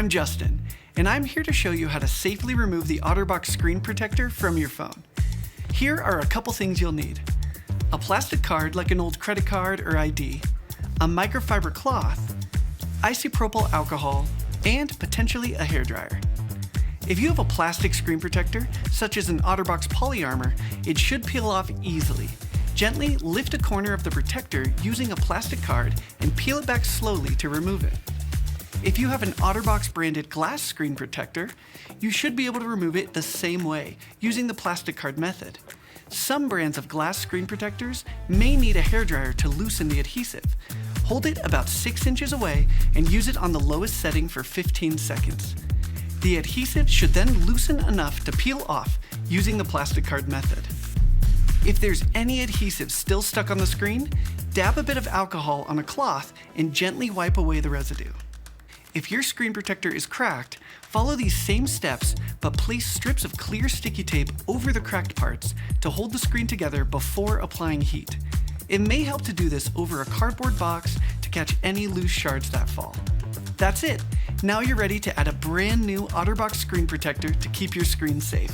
I'm Justin, and I'm here to show you how to safely remove the OtterBox screen protector from your phone. Here are a couple things you'll need. A plastic card like an old credit card or ID, a microfiber cloth, isopropyl alcohol, and potentially a hairdryer. If you have a plastic screen protector, such as an OtterBox polyarmor, it should peel off easily. Gently lift a corner of the protector using a plastic card and peel it back slowly to remove it. If you have an OtterBox branded glass screen protector, you should be able to remove it the same way, using the plastic card method. Some brands of glass screen protectors may need a hairdryer to loosen the adhesive. Hold it about 6 inches away and use it on the lowest setting for 15 seconds. The adhesive should then loosen enough to peel off using the plastic card method. If there's any adhesive still stuck on the screen, dab a bit of alcohol on a cloth and gently wipe away the residue. If your screen protector is cracked, follow these same steps, but place strips of clear sticky tape over the cracked parts to hold the screen together before applying heat. It may help to do this over a cardboard box to catch any loose shards that fall. That's it. Now you're ready to add a brand new OtterBox screen protector to keep your screen safe.